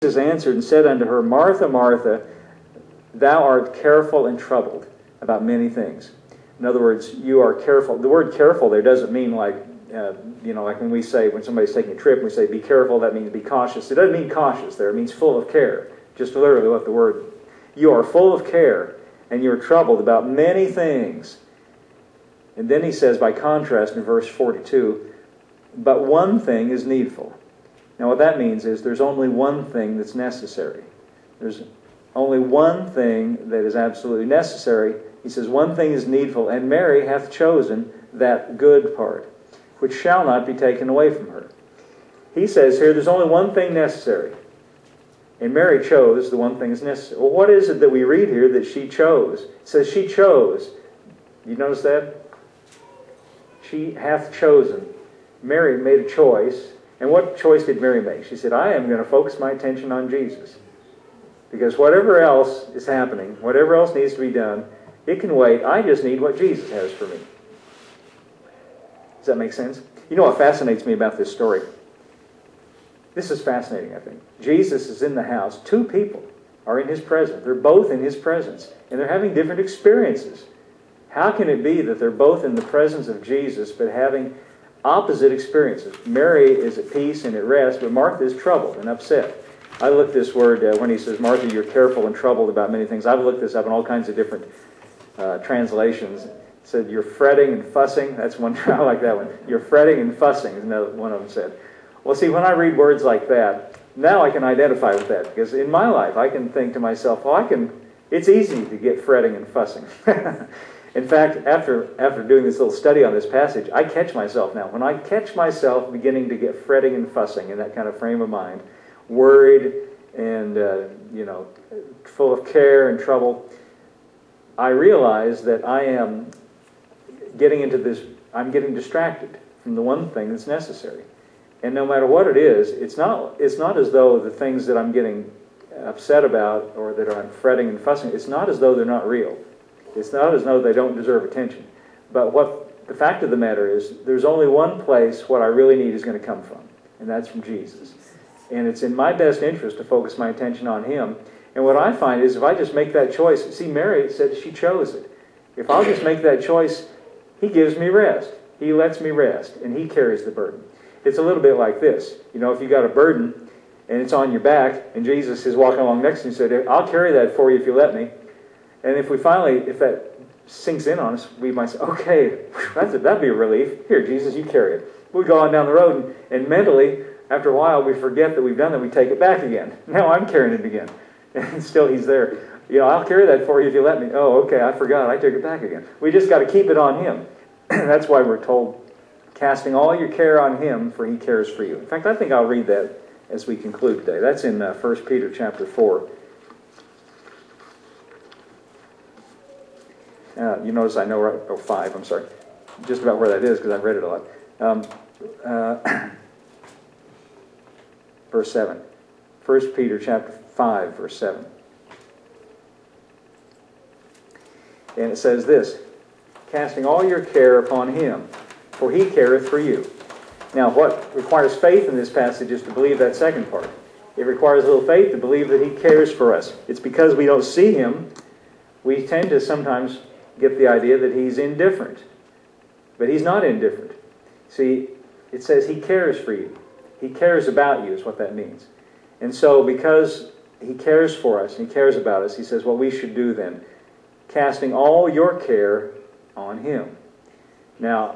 Jesus answered and said unto her, Martha, Martha, thou art careful and troubled about many things. In other words, you are careful. The word careful there doesn't mean like, like when we say, when somebody's taking a trip, we say be careful, that means be cautious. It doesn't mean cautious there. It means full of care. Just literally what the word, you are full of care and you are troubled about many things. And then he says, by contrast, in verse 42, but one thing is needful. Now what that means is there's only one thing that's necessary. There's only one thing that is absolutely necessary. He says, one thing is needful, and Mary hath chosen that good part, which shall not be taken away from her. He says here, there's only one thing necessary. And Mary chose the one thing that's necessary. Well, what is it that we read here that she chose? It says she chose. You notice that? She hath chosen. Mary made a choice. And what choice did Mary make? She said, I am going to focus my attention on Jesus. Because whatever else is happening, whatever else needs to be done, it can wait. I just need what Jesus has for me. Does that make sense? You know what fascinates me about this story? This is fascinating, I think. Jesus is in the house. Two people are in His presence. They're both in His presence. And they're having different experiences. How can it be that they're both in the presence of Jesus but having opposite experiences? Mary is at peace and at rest, but Martha is troubled and upset. I looked this word, when he says, Martha, you're careful and troubled about many things. I've looked this up in all kinds of different translations. It said, you're fretting and fussing. That's one, I like that one. You're fretting and fussing, is another one of them said. Well, see, when I read words like that, now I can identify with that. Because in my life, I can think to myself, it's easy to get fretting and fussing. In fact, after doing this little study on this passage, I catch myself now. When I catch myself beginning to get fretting and fussing in that kind of frame of mind, worried and, full of care and trouble, I realize that I am getting into this, I'm getting distracted from the one thing that's necessary. And no matter what it is, it's not as though the things that I'm getting upset about or that I'm fretting and fussing, it's not as though they're not real. It's not as though they don't deserve attention. But what the fact of the matter is, there's only one place what I really need is going to come from, and that's from Jesus. And it's in my best interest to focus my attention on Him. And what I find is if I just make that choice, see, Mary said she chose it. If I'll just make that choice, He gives me rest. He lets me rest, and He carries the burden. It's a little bit like this. If you got a burden, and it's on your back, and Jesus is walking along next to you and said, I'll carry that for you if you let me. And if that sinks in on us, we might say, okay, that'd be a relief. Here, Jesus, you carry it. We go on down the road, and mentally, after a while, we forget that we've done that. We take it back again. Now I'm carrying it again. And still He's there. I'll carry that for you if you let me. Oh, okay, I forgot. I took it back again. We just got to keep it on Him. That's why we're told, casting all your care on Him, for He cares for you. In fact, I think I'll read that as we conclude today. That's in 1 Peter chapter 4. You notice I know, 5, I'm sorry. Just about where that is because I've read it a lot. Verse 7. 1 Peter chapter 5, verse 7. And it says this, casting all your care upon Him, for He careth for you. Now, what requires faith in this passage is to believe that second part. It requires a little faith to believe that He cares for us. It's because we don't see Him, we tend to sometimes get the idea that He's indifferent. But He's not indifferent. See, it says He cares for you. He cares about you is what that means. And so because He cares for us, and He cares about us, He says what we should do then, casting all your care on Him. Now,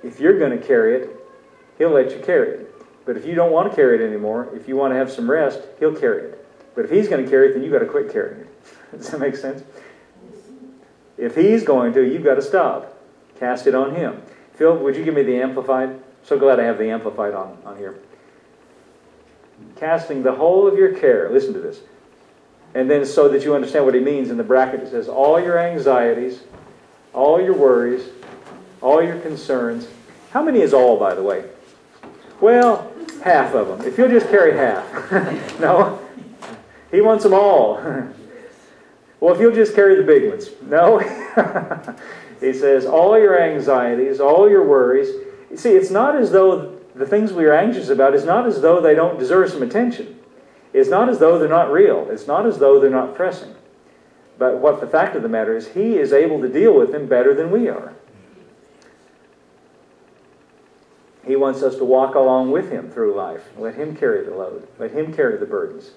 if you're going to carry it, He'll let you carry it. But if you don't want to carry it anymore, if you want to have some rest, He'll carry it. But if He's going to carry it, then you've got to quit carrying it. Does that make sense? If He's going to, you've got to stop. Cast it on Him. Phil, would you give me the Amplified? So glad I have the Amplified on here. Casting the whole of your care. Listen to this. And then so that you understand what he means, in the bracket it says, all your anxieties, all your worries, all your concerns. How many is all, by the way? Well, half of them. If you'll just carry half. No? He wants them all. Well, if you'll just carry the big ones. No? He says, all your anxieties, all your worries. See, it's not as though the things we are anxious about, it's not as though they don't deserve some attention. It's not as though they're not real. It's not as though they're not pressing. But what the fact of the matter is, He is able to deal with them better than we are. He wants us to walk along with Him through life. Let Him carry the load. Let Him carry the burdens.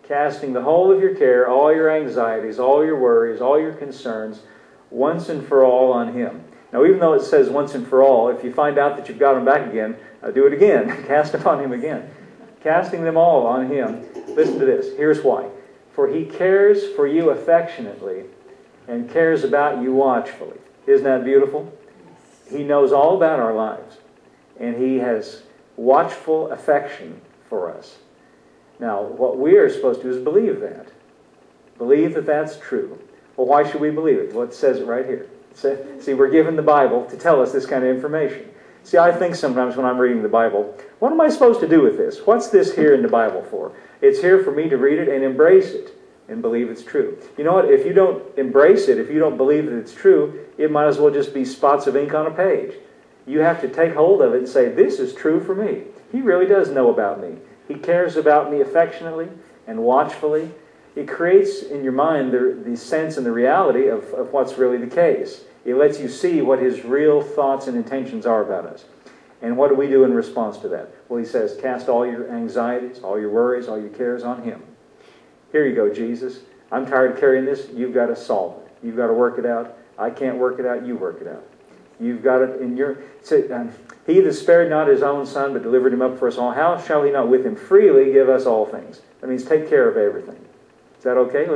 Casting the whole of your care, all your anxieties, all your worries, all your concerns, once and for all on Him. Now, even though it says once and for all, if you find out that you've got them back again, do it again. Cast upon Him again. Casting them all on Him. Listen to this. Here's why. For He cares for you affectionately and cares about you watchfully. Isn't that beautiful? He knows all about our lives. And He has watchful affection for us. Now, what we are supposed to do is believe that. Believe that that's true. Well, why should we believe it? Well, it says it right here. See, we're given the Bible to tell us this kind of information. See, I think sometimes when I'm reading the Bible, what am I supposed to do with this? What's this here in the Bible for? It's here for me to read it and embrace it and believe it's true. You know what? If you don't embrace it, if you don't believe that it's true, it might as well just be spots of ink on a page. You have to take hold of it and say, this is true for me. He really does know about me. He cares about me affectionately and watchfully. It creates in your mind the sense and the reality of what's really the case. It lets you see what His real thoughts and intentions are about us. And what do we do in response to that? Well, He says, cast all your anxieties, all your worries, all your cares on Him. Here you go, Jesus. I'm tired of carrying this. You've got to solve it. You've got to work it out. I can't work it out. You work it out. You've got it in your... He that spared not His own Son, but delivered Him up for us all, how shall He not with Him freely give us all things? That means take care of everything. Is that okay?